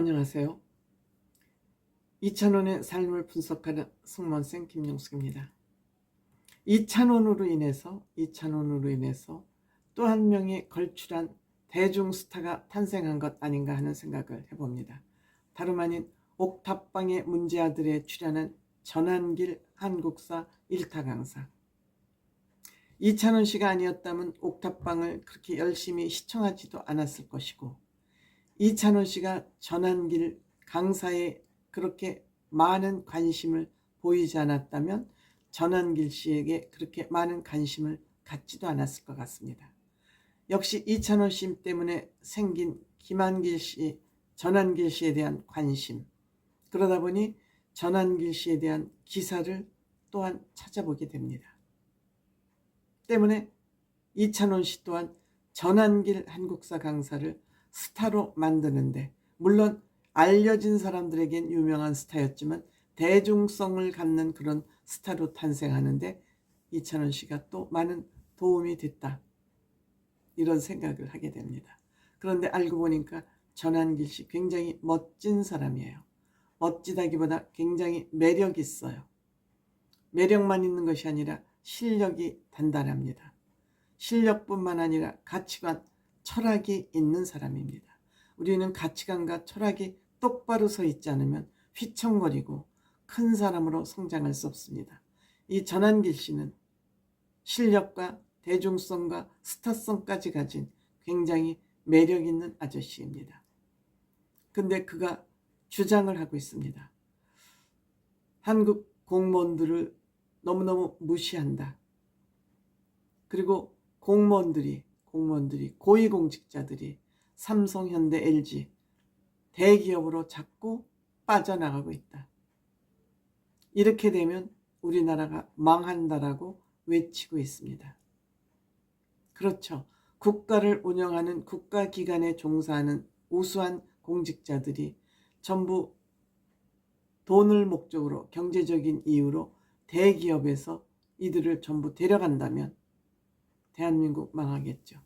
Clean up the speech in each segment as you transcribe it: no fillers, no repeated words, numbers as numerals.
안녕하세요. 2,000원의 삶을 분석하는 승무원생 김용숙입니다. 2,000원으로 인해서 또 한 명의 걸출한 대중스타가 탄생한 것 아닌가 하는 생각을 해봅니다. 다름 아닌 옥탑방의 문제아들에 출연한 전한길 한국사 1타 강사. 2,000원 씨가 아니었다면 옥탑방을 그렇게 열심히 시청하지도 않았을 것이고, 2,000원 씨가 전한길 강사에 그렇게 많은 관심을 보이지 않았다면 전한길 씨에게 그렇게 많은 관심을 갖지도 않았을 것 같습니다. 역시 2,000원 씨 때문에 생긴 김한길 씨, 전한길 씨에 대한 관심, 그러다 보니 전한길 씨에 대한 기사를 또한 찾아보게 됩니다. 때문에 2,000원 씨 또한 전한길 한국사 강사를 스타로 만드는데, 물론 알려진 사람들에겐 유명한 스타였지만 대중성을 갖는 그런 스타로 탄생하는데 2,000원 씨가 또 많은 도움이 됐다, 이런 생각을 하게 됩니다. 그런데 알고 보니까 전한길 씨 굉장히 멋진 사람이에요. 멋지다기보다 굉장히 매력 있어요. 매력만 있는 것이 아니라 실력이 단단합니다. 실력뿐만 아니라 가치관, 철학이 있는 사람입니다. 우리는 가치관과 철학이 똑바로 서 있지 않으면 휘청거리고 큰 사람으로 성장할 수 없습니다. 이 전한길 씨는 실력과 대중성과 스타성까지 가진 굉장히 매력 있는 아저씨입니다. 근데 그가 주장을 하고 있습니다. 한국 공무원들을 너무너무 무시한다. 그리고 공무원들이 고위공직자들이 삼성, 현대, LG 대기업으로 자꾸 빠져나가고 있다. 이렇게 되면 우리나라가 망한다라고 외치고 있습니다. 그렇죠. 국가를 운영하는 국가기관에 종사하는 우수한 공직자들이 전부 돈을 목적으로, 경제적인 이유로 대기업에서 이들을 전부 데려간다면 대한민국 망하겠죠.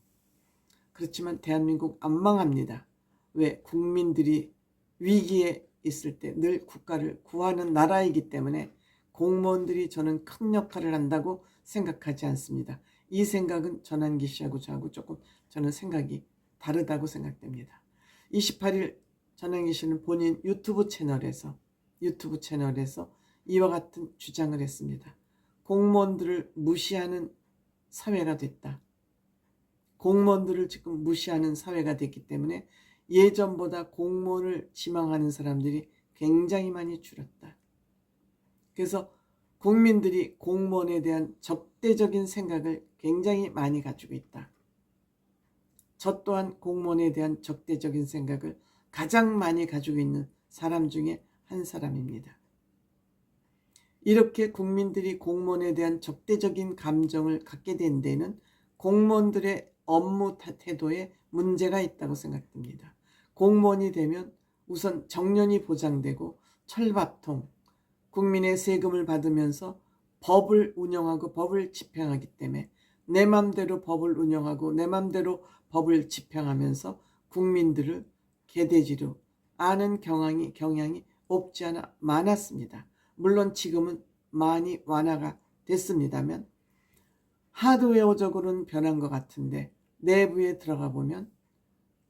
그렇지만 대한민국 안 망합니다. 왜? 국민들이 위기에 있을 때 늘 국가를 구하는 나라이기 때문에 공무원들이 저는 큰 역할을 한다고 생각하지 않습니다. 이 생각은 전한기 씨하고 저하고 조금 저는 생각이 다르다고 생각됩니다. 28일 전한기 씨는 본인 유튜브 채널에서 이와 같은 주장을 했습니다. 공무원들을 무시하는 사회가 됐다. 공무원들을 지금 무시하는 사회가 됐기 때문에 예전보다 공무원을 지망하는 사람들이 굉장히 많이 줄었다. 그래서 국민들이 공무원에 대한 적대적인 생각을 굉장히 많이 가지고 있다. 저 또한 공무원에 대한 적대적인 생각을 가장 많이 가지고 있는 사람 중에 한 사람입니다. 이렇게 국민들이 공무원에 대한 적대적인 감정을 갖게 된 데는 공무원들의 업무 태도에 문제가 있다고 생각됩니다. 공무원이 되면 우선 정년이 보장되고 철밥통, 국민의 세금을 받으면서 법을 운영하고 법을 집행하기 때문에 내 맘대로 법을 운영하고 내 맘대로 법을 집행하면서 국민들을 개돼지로 아는 경향이 없지 않아 많았습니다. 물론 지금은 많이 완화가 됐습니다만 하드웨어적으로는 변한 것 같은데 내부에 들어가 보면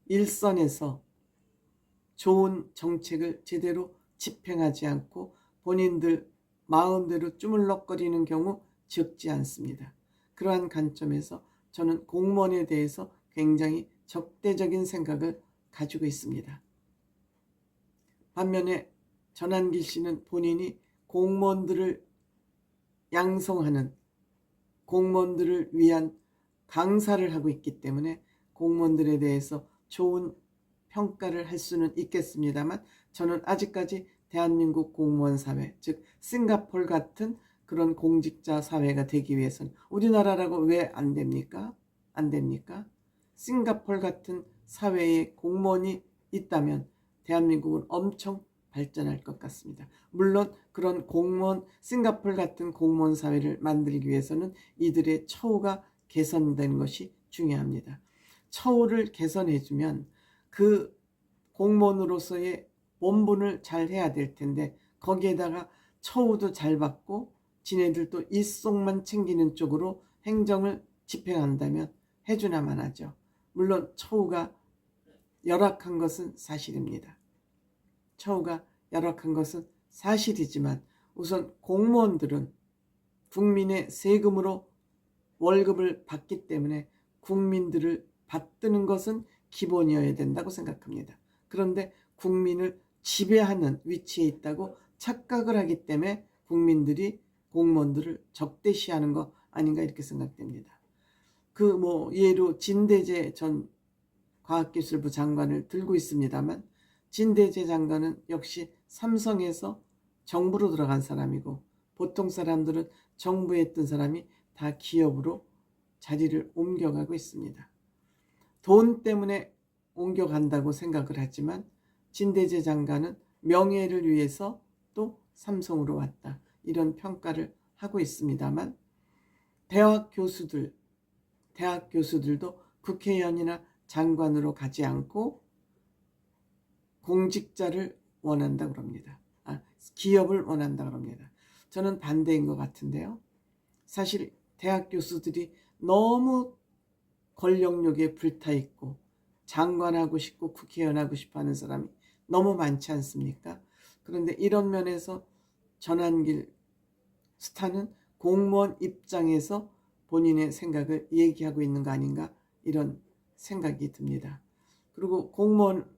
일선에서 좋은 정책을 제대로 집행하지 않고 본인들 마음대로 주물럭거리는 경우 적지 않습니다. 그러한 관점에서 저는 공무원에 대해서 굉장히 적대적인 생각을 가지고 있습니다. 반면에 전한길 씨는 본인이 공무원들을 양성하는, 공무원들을 위한 강사를 하고 있기 때문에 공무원들에 대해서 좋은 평가를 할 수는 있겠습니다만 저는 아직까지 대한민국 공무원 사회, 즉 싱가포르 같은 그런 공직자 사회가 되기 위해서는 우리나라라고 왜 안 됩니까? 안 됩니까? 싱가포르 같은 사회에 공무원이 있다면 대한민국은 엄청 발전할 것 같습니다. 물론 그런 공무원, 싱가포르 같은 공무원 사회를 만들기 위해서는 이들의 처우가 개선된 것이 중요합니다. 처우를 개선해주면 그 공무원으로서의 본분을 잘 해야 될 텐데 거기에다가 처우도 잘 받고 지네들도 이속만 챙기는 쪽으로 행정을 집행한다면 해주나만 하죠. 물론 처우가 열악한 것은 사실입니다. 처우가 열악한 것은 사실이지만 우선 공무원들은 국민의 세금으로 월급을 받기 때문에 국민들을 받드는 것은 기본이어야 된다고 생각합니다. 그런데 국민을 지배하는 위치에 있다고 착각을 하기 때문에 국민들이 공무원들을 적대시하는 거 아닌가 이렇게 생각됩니다. 예로 진대재 전 과학기술부 장관을 들고 있습니다만 진대재 장관은 역시 삼성에서 정부로 들어간 사람이고 보통 사람들은 정부에 있던 사람이 다 기업으로 자리를 옮겨가고 있습니다. 돈 때문에 옮겨간다고 생각을 하지만 진대재 장관은 명예를 위해서 또 삼성으로 왔다. 이런 평가를 하고 있습니다만 대학 교수들도 국회의원이나 장관으로 가지 않고 공직자를 원한다 그럽니다. 기업을 원한다 그럽니다. 저는 반대인 것 같은데요. 사실 대학 교수들이 너무 권력욕에 불타있고 장관하고 싶고 국회의원 하고 싶어 하는 사람이 너무 많지 않습니까? 그런데 이런 면에서 전환길 스타는 공무원 입장에서 본인의 생각을 얘기하고 있는 거 아닌가 이런 생각이 듭니다. 그리고 공무원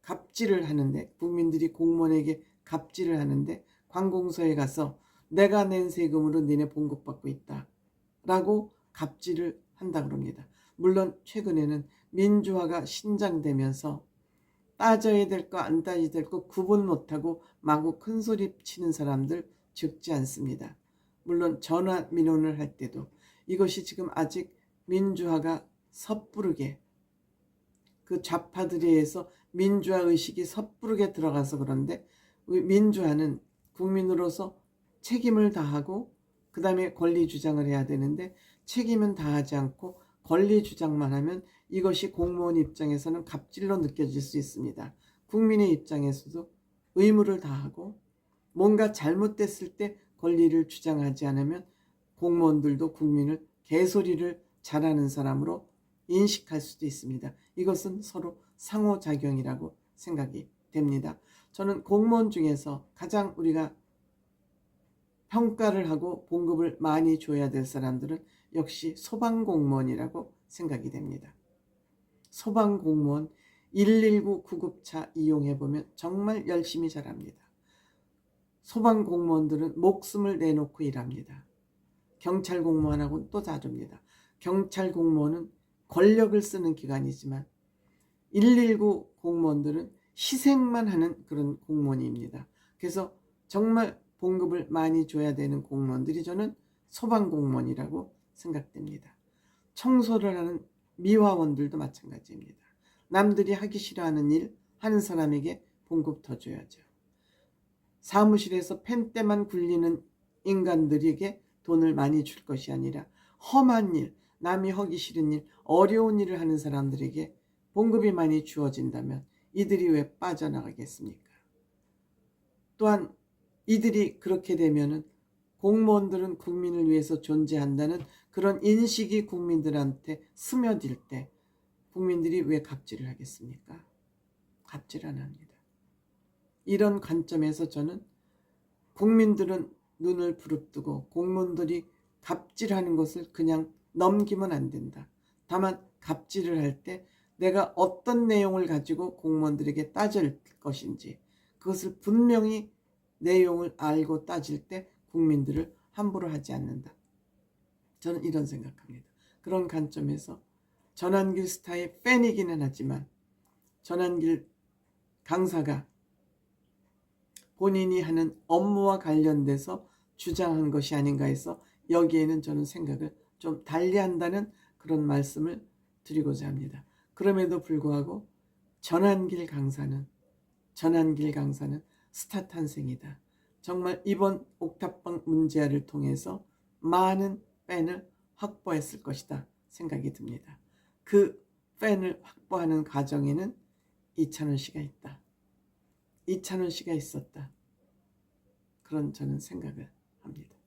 갑질을 하는데 국민들이 공무원에게 갑질을 하는데 관공서에 가서 내가 낸 세금으로 니네 봉급받고 있다 라고 갑질을 한다 그럽니다. 물론 최근에는 민주화가 신장되면서 따져야 될 거 안 따져야 될 거 구분 못하고 마구 큰소리 치는 사람들 적지 않습니다. 물론 전화 민원을 할 때도 이것이 지금 아직 민주화가 섣부르게 그 좌파들에 의해서 민주화 의식이 섣부르게 들어가서 그런데 민주화는 국민으로서 책임을 다하고 그 다음에 권리 주장을 해야 되는데 책임은 다하지 않고 권리 주장만 하면 이것이 공무원 입장에서는 갑질로 느껴질 수 있습니다. 국민의 입장에서도 의무를 다하고 뭔가 잘못됐을 때 권리를 주장하지 않으면 공무원들도 국민을 개소리를 잘하는 사람으로 인식할 수도 있습니다. 이것은 서로 상호작용이라고 생각이 됩니다. 저는 공무원 중에서 가장 우리가 평가를 하고 봉급을 많이 줘야 될 사람들은 역시 소방공무원이라고 생각이 됩니다. 소방공무원 119 구급차 이용해보면 정말 열심히 잘합니다. 소방공무원들은 목숨을 내놓고 일합니다. 경찰공무원하고는 또 다릅니다. 경찰공무원은 권력을 쓰는 기관이지만 119 공무원들은 희생만 하는 그런 공무원입니다. 그래서 정말 봉급을 많이 줘야 되는 공무원들이 저는 소방공무원이라고 생각됩니다. 청소를 하는 미화원들도 마찬가지입니다. 남들이 하기 싫어하는 일 하는 사람에게 봉급 더 줘야죠. 사무실에서 펜대만 굴리는 인간들에게 돈을 많이 줄 것이 아니라 험한 일, 남이 하기 싫은 일, 어려운 일을 하는 사람들에게 봉급이 많이 주어진다면 이들이 왜 빠져나가겠습니까? 또한 이들이 그렇게 되면은 공무원들은 국민을 위해서 존재한다는 그런 인식이 국민들한테 스며들 때 국민들이 왜 갑질을 하겠습니까? 갑질 안 합니다. 이런 관점에서 저는 국민들은 눈을 부릅뜨고 공무원들이 갑질하는 것을 그냥 넘기면 안 된다. 다만 갑질을 할 때 내가 어떤 내용을 가지고 공무원들에게 따질 것인지 그것을 분명히 내용을 알고 따질 때 국민들을 함부로 하지 않는다. 저는 이런 생각합니다. 그런 관점에서 전환길 스타의 팬이기는 하지만 전환길 강사가 본인이 하는 업무와 관련돼서 주장한 것이 아닌가 해서 여기에는 저는 생각을 좀 달리한다는 그런 말씀을 드리고자 합니다. 그럼에도 불구하고 전환길 강사는 스타 탄생이다. 정말 이번 옥탑방 문제아를 통해서 많은 팬을 확보했을 것이다 생각이 듭니다. 그 팬을 확보하는 과정에는 이찬원 씨가 있다. 이찬원 씨가 있었다. 그런 저는 생각을 합니다.